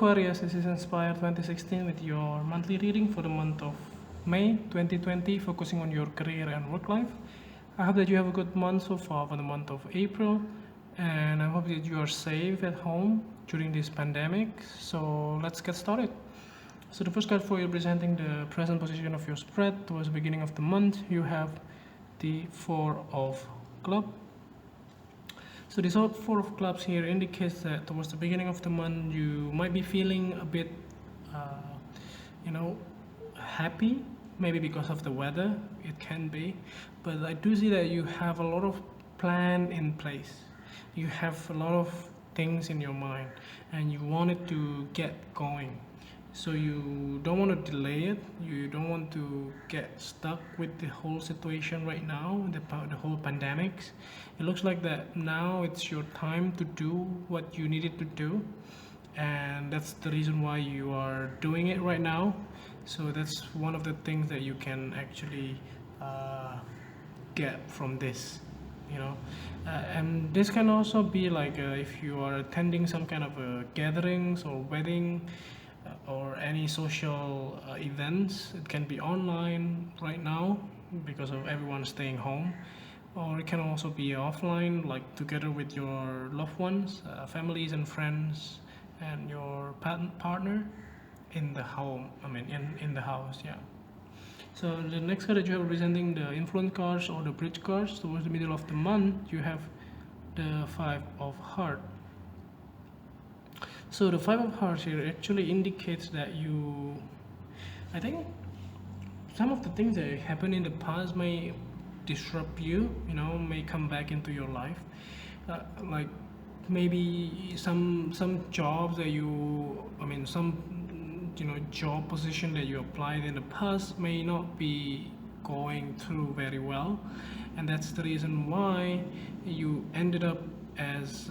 Aquarius, this is Inspire 2016 with your monthly reading for the month of May 2020, focusing on your career and work life. I hope that you have a good month so far for the month of April, and I hope that you are safe at home during this pandemic. So let's get started. So the first card for you representing the present position of your spread towards the beginning of the month, you have the Four of Clubs. So this Four of Clubs here indicates that towards the beginning of the month you might be feeling a bit, happy, maybe because of the weather, it can be. But I do see that you have a lot of plan in place. You have a lot of things in your mind and you want it to get going. So you don't want to delay it. You don't want to get stuck with the whole situation right now, the whole pandemics. It looks like that now it's your time to do what you needed to do, and that's the reason why you are doing it right now. So that's one of the things that you can actually get from this, and this can also be like if you are attending some kind of gatherings or wedding or any social events. It can be online right now because of everyone staying home, or it can also be offline, like together with your loved ones, families and friends, and your partner in the home. In the house, yeah. So the next card that you have representing the influence cards or the bridge cards towards the middle of the month, you have the Five of Hearts. So the Five of Hearts here actually indicates that I think some of the things that happened in the past may disrupt you, may come back into your life. Like maybe some jobs that job position that you applied in the past may not be going through very well, and that's the reason why you ended up as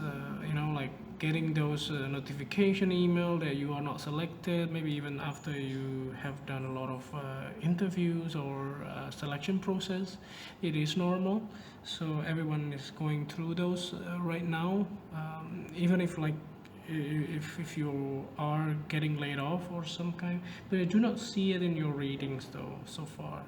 getting those notification email that you are not selected, maybe even after you have done a lot of interviews or selection process. It is normal, so everyone is going through those right now. Even if you are getting laid off or some kind, but I do not see it in your readings though so far.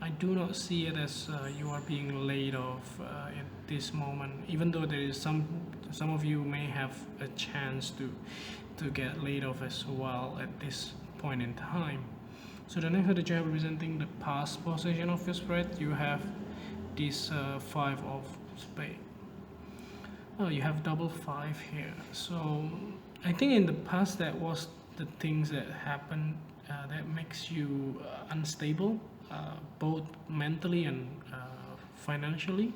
I do not see it as you are being laid off at this moment, even though there is some of you may have a chance to get laid off as well at this point in time. So the next card that you have representing the past position of your spread, you have this Five of Spades. Oh, you have double five here. So I think in the past that was the things that happened that makes you unstable, both mentally and financially.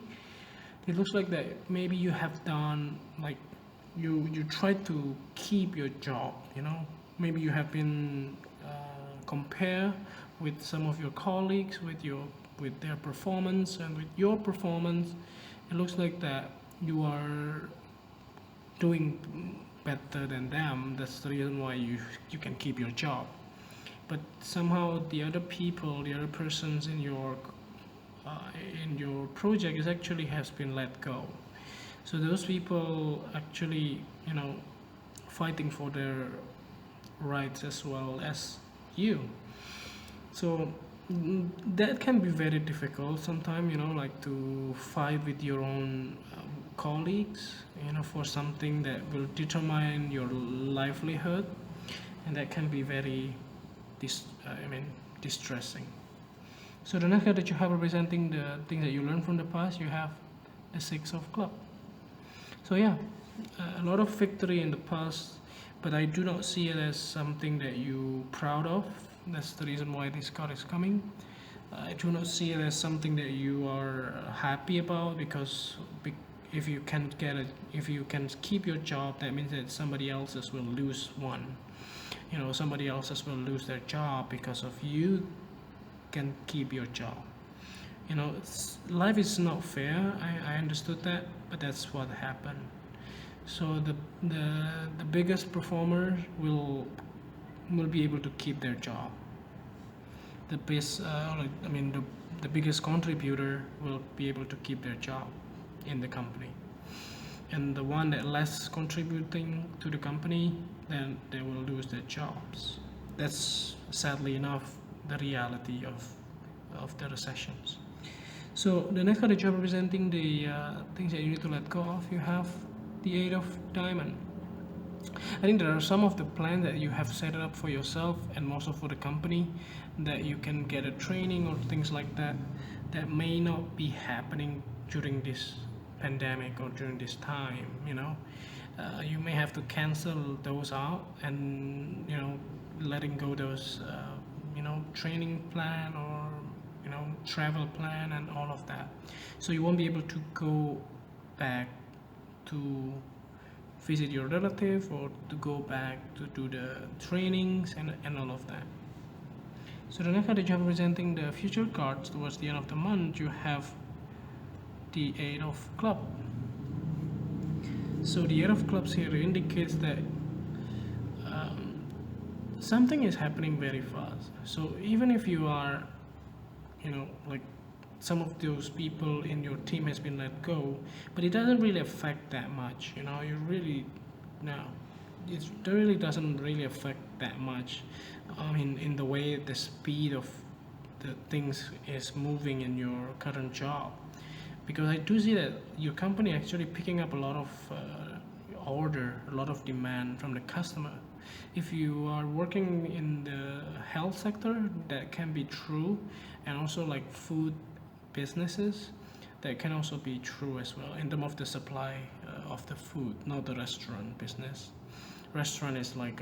It looks like that maybe you have done like you try to keep your job. Maybe you have been compare with some of your colleagues with their performance and with your performance. It looks like that you are doing better than them. That's the reason why you can keep your job. But somehow the other persons in your project is actually has been let go. So those people actually fighting for their rights as well as you. So that can be very difficult sometimes, like to fight with your own colleagues, for something that will determine your livelihood, and that can be very distressing. So the next card that you have representing the things that you learned from the past, you have the Six of Clubs. So yeah, a lot of victory in the past, but I do not see it as something that you proud of. That's the reason why this card is coming. I do not see it as something that you are happy about, because if you can keep your job, that means that somebody else's will lose one. Somebody else's will lose their job because of you can keep your job. Life is not fair. I understood that, but that's what happened. So the biggest performer will be able to keep their job. The biggest contributor will be able to keep their job in the company. and the one that less contributing to the company, then they will lose their jobs. That's sadly enough the reality of the recessions. So the next card that you're representing the things that you need to let go of, you have the Eight of Diamond. I think there are some of the plans that you have set up for yourself and also for the company, that you can get a training or things like that, that may not be happening during this pandemic or during this time. You may have to cancel those out, and letting go those training plan or travel plan and all of that. So you won't be able to go back to visit your relative or to go back to do the trainings and all of that. So the next card that you have representing the future cards towards the end of the month, you have the Eight of Clubs. So the Eight of Clubs here indicates that something is happening very fast. So even if you are, like some of those people in your team has been let go, but it doesn't really affect that much. You really, no, it really doesn't really affect that much. In the way the speed of the things is moving in your current job, because I do see that your company actually picking up a lot of a lot of demand from the customer. If you are working in the health sector, that can be true, and also like food businesses, that can also be true as well in terms of the supply of the food, not the restaurant business. Restaurant is like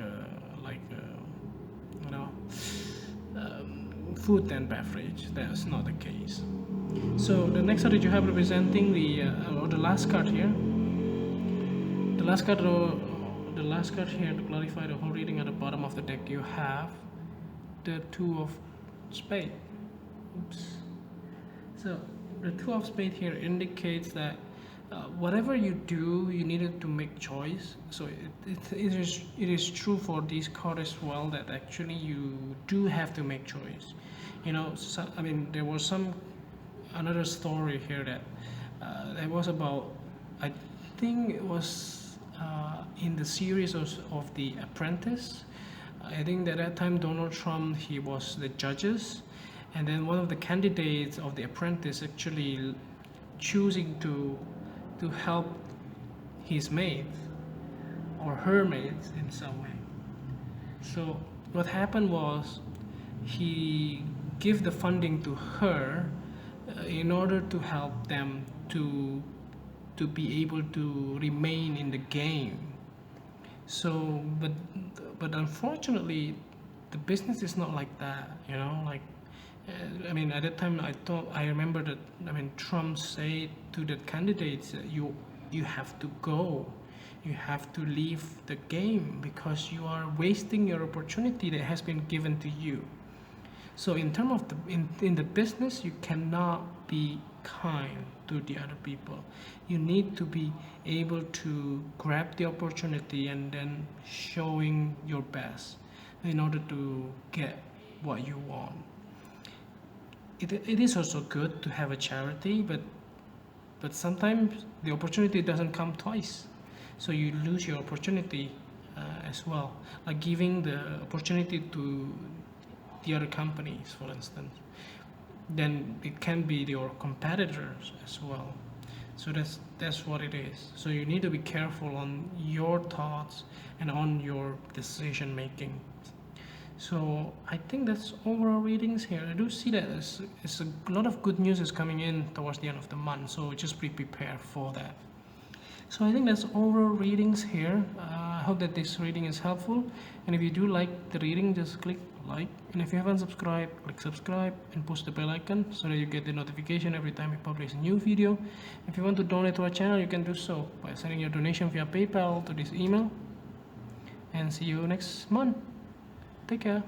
food and beverage. That's not the case. So the next card that you have representing the last card here, the last card here to clarify the whole reading. At the bottom of the deck you have the Two of Spades. Oops. So the Two of Spades here indicates that whatever you do, you needed to make choice. So it is true for this card as well, that actually you do have to make choice. So, there was another story here that was about, I think it was in the series of The Apprentice. I think that at that time Donald Trump, he was the judges, and then one of the candidates of The Apprentice actually choosing to help his mate or her mate in some way. So what happened was, he gave the funding to her in order to help them to be able to remain in the game. So but unfortunately the business is not like that. At that time I remember that Trump said to the candidates that you have to go, you have to leave the game, because you are wasting your opportunity that has been given to you. So in terms of in the business, you cannot be kind to the other people. You need to be able to grab the opportunity and then showing your best in order to get what you want. It is also good to have a charity, but sometimes the opportunity doesn't come twice, so you lose your opportunity as well, like giving the opportunity to the other companies, for instance. Then it can be your competitors as well. So that's what it is. So you need to be careful on your thoughts and on your decision making. So I think that's overall readings here. I do see that it's a lot of good news is coming in towards the end of the month, so just be prepared for that. So I think that's overall readings here. I hope that this reading is helpful, and if you do like the reading, just click like, and if you haven't subscribed, click subscribe and push the bell icon so that you get the notification every time we publish a new video. If you want to donate to our channel, you can do so by sending your donation via PayPal to this email, and see you next month. Take care.